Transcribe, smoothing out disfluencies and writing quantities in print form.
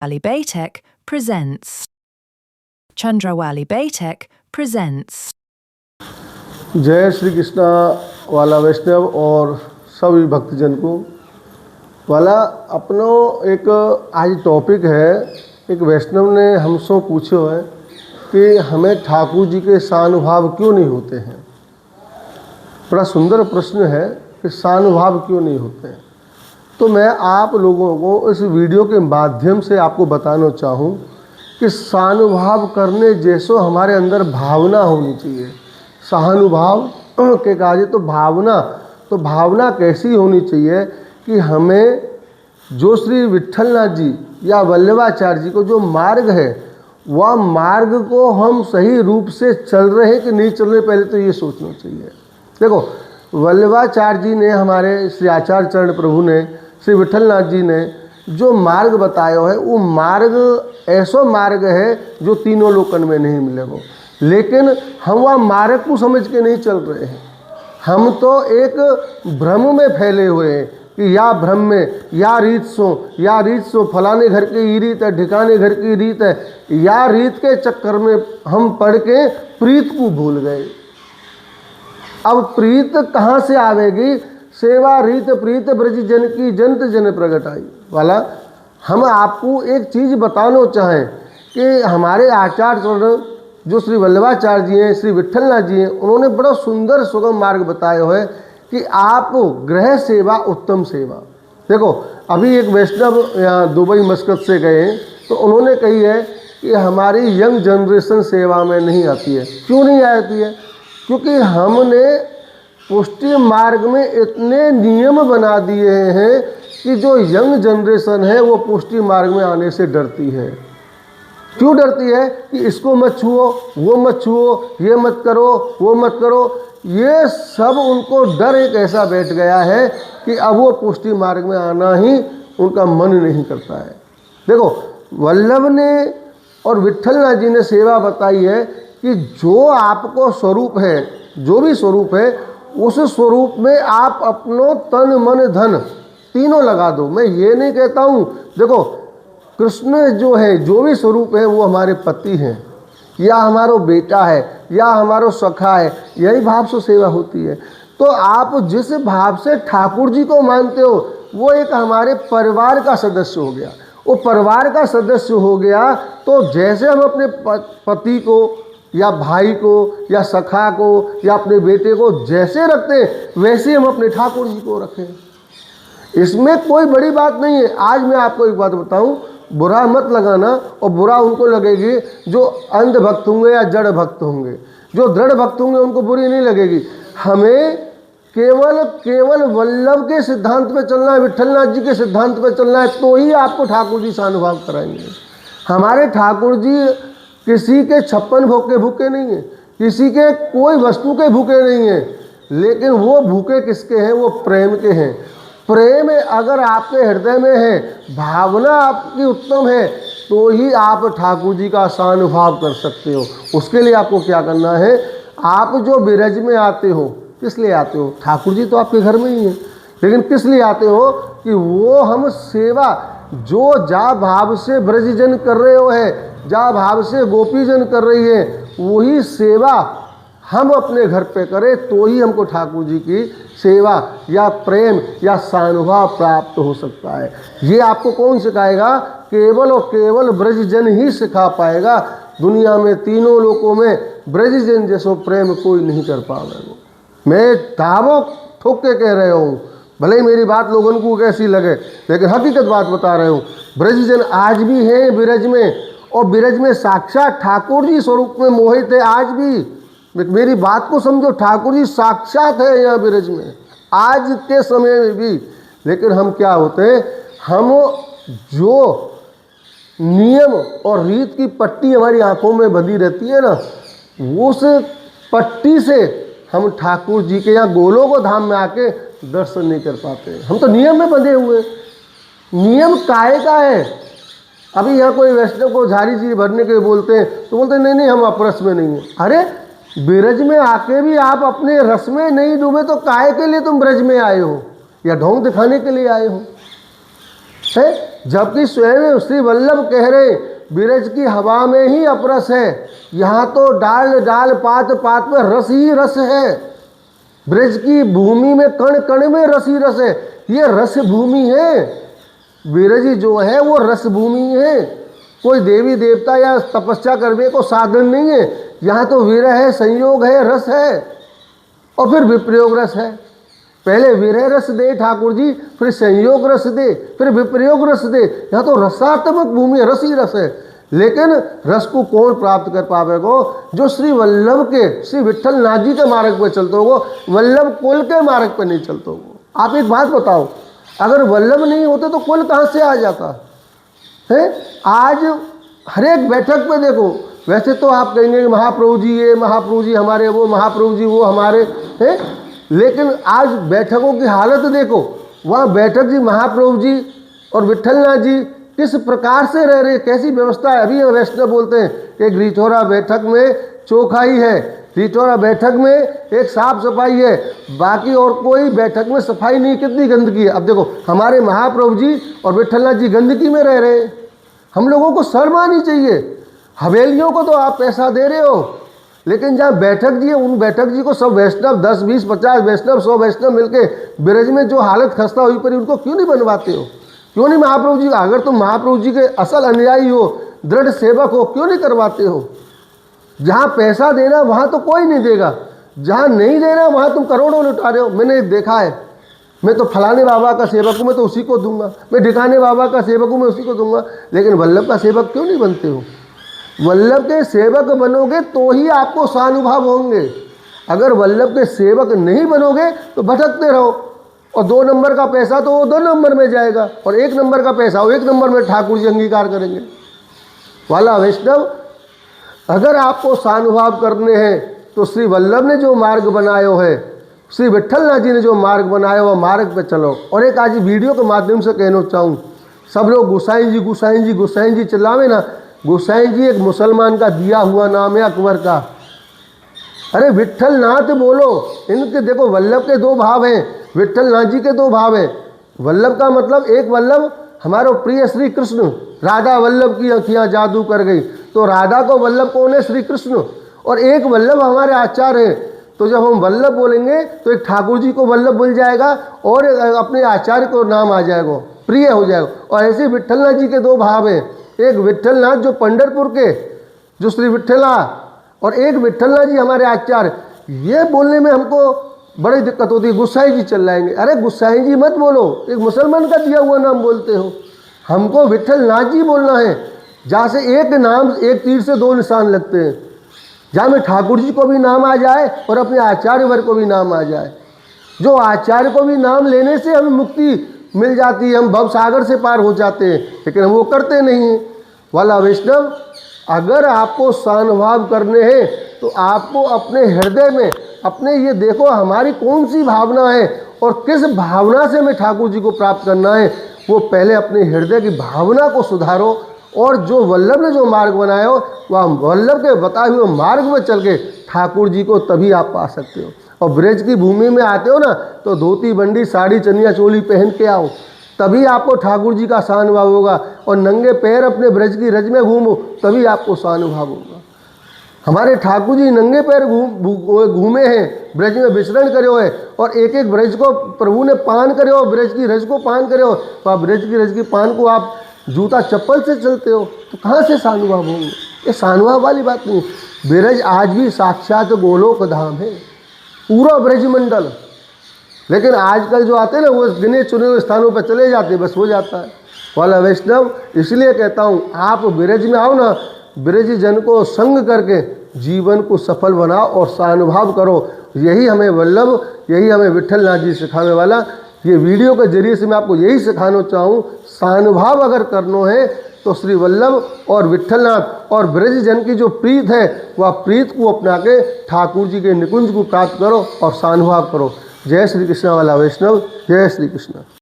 Chandrawali Baitek presents. Chandrawali Baitek presents. जय श्री कृष्णा वाला वैष्णव और सभी भक्तजन को वाला अपनो एक आज टॉपिक है। एक वैष्णव ने हमसे पूछो है कि हमें ठाकुर जी के सानुभाव क्यों नहीं होते हैं। बड़ा सुंदर प्रश्न है कि सानुभाव क्यों नहीं होते हैं। तो मैं आप लोगों को इस वीडियो के माध्यम से आपको बताना चाहूँ कि सानुभाव करने जैसो हमारे अंदर भावना होनी चाहिए। सहानुभाव के काजे तो भावना कैसी होनी चाहिए कि हमें जो श्री विट्ठलनाथ जी या वल्लभाचार्य जी को जो मार्ग है वह मार्ग को हम सही रूप से चल रहे हैं कि नहीं चल रहे, पहले तो ये सोचना चाहिए। देखो, वल्लभाचार्य जी ने, हमारे श्री आचार्य चरण प्रभु ने, श्री विट्ठलनाथ जी ने जो मार्ग बताया है वो मार्ग ऐसा मार्ग है जो तीनों लोकन में नहीं मिलेगा। लेकिन हम वह मार्ग को समझ के नहीं चल रहे हैं। हम तो एक भ्रम में फैले हुए हैं कि या भ्रम में या रीत सो फलाने घर की ये रीत है, ढिकाने घर की रीत है, या रीत के चक्कर में हम पढ़ के प्रीत को भूल गए। अब प्रीत कहाँ से आवेगी? सेवा रीत प्रीत ब्रज जन की जंत जन प्रगटाई वाला। हम आपको एक चीज़ बताना चाहें कि हमारे आचार्य चरण जो श्री वल्लभाचार्य जी हैं, श्री विट्ठलनाथ जी हैं, उन्होंने बड़ा सुंदर सुगम मार्ग बताया है कि आप गृह सेवा उत्तम सेवा। देखो, अभी एक वैष्णव यहाँ दुबई मस्कत से गए हैं तो उन्होंने कही है कि हमारी यंग जनरेशन सेवा में नहीं आती है। क्यों नहीं आती है? क्योंकि हमने पुष्टि मार्ग में इतने नियम बना दिए हैं कि जो यंग जनरेशन है वो पुष्टि मार्ग में आने से डरती है। क्यों डरती है? कि इसको मत छुओ, वो मत छुओ, ये मत करो, वो मत करो। ये सब उनको डर एक ऐसा बैठ गया है कि अब वो पुष्टि मार्ग में आना ही उनका मन नहीं करता है। देखो, वल्लभ ने और विट्ठलनाथ जी ने सेवा बताई है कि जो आपको स्वरूप है, जो भी स्वरूप है, उस स्वरूप में आप अपनो तन मन धन तीनों लगा दो। मैं ये नहीं कहता हूँ, देखो कृष्ण जो है, जो भी स्वरूप है वो हमारे पति हैं या हमारो बेटा है या हमारो सखा है, यही भाव से सेवा होती है। तो आप जिस भाव से ठाकुर जी को मानते हो वो एक हमारे परिवार का सदस्य हो गया। वो परिवार का सदस्य हो गया तो जैसे हम अपने पति को या भाई को या सखा को या अपने बेटे को जैसे रखते हैं वैसे हम अपने ठाकुर जी को रखें। इसमें कोई बड़ी बात नहीं है। आज मैं आपको एक बात बताऊं, बुरा मत लगाना, और बुरा उनको लगेगी जो अंध भक्त होंगे या जड़ भक्त होंगे। जो दृढ़ भक्त होंगे उनको बुरी नहीं लगेगी। हमें केवल वल्लभ के सिद्धांत पे चलना है, विट्ठलनाथ जी के सिद्धांत पे चलना है, तो ही आपको ठाकुर जी सानुभाव कराएंगे। हमारे ठाकुर जी किसी के 56 भोग के भूखे नहीं हैं, किसी के कोई वस्तु के भूखे नहीं हैं, लेकिन वो भूखे किसके हैं? वो प्रेम के हैं। प्रेम अगर आपके हृदय में है, भावना आपकी उत्तम है, तो ही आप ठाकुर जी का सानुभाव कर सकते हो। उसके लिए आपको क्या करना है? आप जो बिरज में आते हो, किस लिए आते हो? ठाकुर जी तो आपके घर में ही है, लेकिन किस लिए आते हो? कि वो हम सेवा जो जा भाव से ब्रजजन कर रहे हो है, जा भाव से गोपीजन कर रही है, वही सेवा हम अपने घर पे करें तो ही हमको ठाकुर जी की सेवा या प्रेम या सानुभाव प्राप्त हो सकता है। ये आपको कौन सिखाएगा? केवल और केवल ब्रजजन ही सिखा पाएगा। दुनिया में तीनों लोकों में ब्रजजन जैसो प्रेम कोई नहीं कर पाएगा। मैं दावों ठोक के कह रहा हूँ, भले ही मेरी बात लोगों को कैसी लगे, लेकिन हकीकत बात बता रहे हूँ। ब्रजजन आज भी है बिरज में, और बिरज में साक्षात ठाकुर जी स्वरूप में मोहित है आज भी। मेरी बात को समझो, ठाकुर जी साक्षात है यहाँ बिरज में आज के समय में भी। लेकिन हम क्या होते हैं, हम जो नियम और रीत की पट्टी हमारी आंखों में बंधी रहती है ना, उस पट्टी से हम ठाकुर जी के यहाँ गोलोक धाम में आके दर्शन नहीं कर पाते। हम तो नियम में बंधे हुए। नियम काहे का है? अभी यहाँ कोई वैष्णव को झाड़ी जी भरने के बोलते हैं तो बोलते हैं नहीं हम अपरस में नहीं हैं। अरे बिरज में आके भी आप अपने रस में नहीं डूबे तो काहे के लिए तुम ब्रज में आए हो? या ढोंग दिखाने के लिए आए हो? है, जबकि स्वयं श्री वल्लभ कह रहे ब्रज की हवा में ही अपरस है, यहाँ तो डाल डाल पात पात में रस ही रस है। ब्रज की भूमि में कण कण में रस ही रस है, ये रस भूमि है। ब्रज जो है वो रस भूमि है, कोई देवी देवता या तपस्या करने को साधन नहीं है। यहाँ तो विरह है, संयोग है, रस है और फिर विप्रयोग रस है। पहले विरह रस दे ठाकुर जी, फिर संयोग रस दे, फिर विप्रयोग रस दे। यहाँ तो रसात्मक भूमि है, रस ही रस है। लेकिन रस को कौन प्राप्त कर पावेगो? जो श्री वल्लभ के, श्री विठल नाथ जी के मार्ग पर चलते हो, वल्लभ कुल के मार्ग पर नहीं चलते हो। आप एक बात बताओ, अगर वल्लभ नहीं होते तो कुल कहाँ से आ जाता है? आज हर एक बैठक पे देखो, वैसे तो आप कहेंगे महाप्रभु जी ये, महाप्रभु जी हमारे, वो महाप्रभु जी वो हमारे हैं, लेकिन आज बैठकों की हालत देखो। वहाँ बैठक जी महाप्रभु जी और विठलनाथ जी किस प्रकार से रह रहे, कैसी व्यवस्था है। अभी वैष्णव बोलते हैं कि रिठौरा बैठक में चौखाई है, रिठौरा बैठक में एक साफ सफाई है, बाकी और कोई बैठक में सफाई नहीं। कितनी गंदगी है। अब देखो हमारे महाप्रभु जी और विठलनाथ जी गंदगी में रह रहे हैं। हम लोगों को शर्म आनी चाहिए। हवेलियों को तो आप पैसा दे रहे हो, लेकिन जहाँ बैठक जी है उन बैठक जी को सब वैष्णव 10, 20, 50 वैष्णव 100 वैष्णव मिलके ब्रज में जो हालत खस्ता हुई पड़ी उनको क्यों नहीं बनवाते हो? क्यों नहीं महाप्रभु जी, अगर तुम महाप्रभु जी के असल अनुयायी हो, दृढ़ सेवक हो, क्यों नहीं करवाते हो? जहाँ पैसा देना वहाँ तो कोई नहीं देगा, जहाँ नहीं देना वहाँ तुम करोड़ों लुटा रहे हो। मैंने देखा है, मैं तो फलाने बाबा का सेवक हूँ, मैं तो उसी को दूंगा, मैं ढिकाने बाबा का सेवक हूँ, मैं उसी को दूंगा। लेकिन वल्लभ का सेवक क्यों नहीं बनते हो? वल्लभ के सेवक बनोगे तो ही आपको सानुभाव होंगे। अगर वल्लभ के सेवक नहीं बनोगे तो भटकते रहो, और 2 नंबर का पैसा तो वो 2 नंबर में जाएगा, और 1 नंबर का पैसा वो 1 नंबर में ठाकुर जी अंगीकार करेंगे। वाला वैष्णव, अगर आपको सानुभाव करने हैं तो श्री वल्लभ ने जो मार्ग बनायो है, श्री विठलनाथ जी ने जो मार्ग बनाया वो मार्ग पे चलो। और एक आज वीडियो के माध्यम से कहना चाहूँ, सब लोग गोसाई जी गोसाई जी गोसाई जी चिल्लावे ना। गोसाई जी एक मुसलमान का दिया हुआ नाम है, अकबर का। अरे विठलनाथ बोलो, इनके देखो वल्लभ के 2 भाव हैं, विठलनाथ जी के 2 भाव हैं। वल्लभ का मतलब एक वल्लभ हमारा प्रिय श्री कृष्ण, राधा वल्लभ की आँखियाँ जादू कर गई, तो राधा को वल्लभ कौन है? श्री कृष्ण। और एक वल्लभ हमारे आचार्य हैं, तो जब हम वल्लभ बोलेंगे तो एक ठाकुर जी को वल्लभ बोल जाएगा और अपने आचार्य को नाम आ जाएगा, प्रिय हो जाएगा। और ऐसे विठलनाथ जी के 2 भाव हैं, एक विठलनाथ जो पंढरपुर के जो श्री विठला, और एक विठलनाथ जी हमारे आचार्य। ये बोलने में हमको बड़ी दिक्कत होती है, गुस्साई जी चल जाएंगे। अरे गुस्साई जी मत बोलो, एक मुसलमान का दिया हुआ नाम बोलते हो। हमको विठलनाथ जी बोलना है, जहाँ से एक नाम, एक तीर से 2 निशान लगते हैं, जहाँ में ठाकुर जी को भी नाम आ जाए और अपने आचार्य वर्ग को भी नाम आ जाए। जो आचार्य को भी नाम लेने से हमें मुक्ति मिल जाती है, हम भव सागर से पार हो जाते हैं, लेकिन हम वो करते नहीं हैं। वाला वैष्णव, अगर आपको सानुभाव करने हैं तो आपको अपने हृदय में अपने ये देखो हमारी कौन सी भावना है और किस भावना से हमें ठाकुर जी को प्राप्त करना है, वो पहले अपने हृदय की भावना को सुधारो। और जो वल्लभ ने जो मार्ग बनाया हो, वह वल्लभ के बताए हुए मार्ग में चल के ठाकुर जी को तभी आप पा सकते हो। और ब्रज की भूमि में आते हो ना, तो धोती बंडी साड़ी चनिया चोली पहन के आओ, तभी आपको ठाकुर जी का सानुभाव होगा। और नंगे पैर अपने ब्रज की रज में घूमो, तभी आपको सानुभाव होगा। हमारे ठाकुर जी नंगे पैर घूमे हैं, ब्रज में विचरण करे है, और एक एक ब्रज को प्रभु ने पान करे हो, ब्रज की रज को पान करे हो। तो आप ब्रज की रज की पान को आप जूता चप्पल से चलते हो, तो कहाँ से सानुभाव होंगे? ये सानुभाव वाली बात नहीं। ब्रज आज भी साक्षात गोलोक धाम है, पूरा ब्रज मंडल। लेकिन आजकल जो आते हैं ना, वो गिने चुने हुए स्थानों पर चले जाते, बस हो जाता है। वाला वैष्णव, इसलिए कहता हूँ आप ब्रज में आओ ना, ब्रज जन को संग करके जीवन को सफल बनाओ और सानुभाव करो। यही हमें वल्लभ, यही हमें विठलनाथ जी सिखाने वाला। ये वीडियो के जरिए से मैं आपको यही सिखाना चाहूँ, सानुभाव अगर करना है तो श्री वल्लभ और विठलनाथ और ब्रज जन की जो प्रीत है, वह प्रीत को अपना के ठाकुर जी के निकुंज को प्राप्त करो और सानुभाव करो। जय श्री कृष्ण वाला वैष्णव, जय श्री कृष्ण।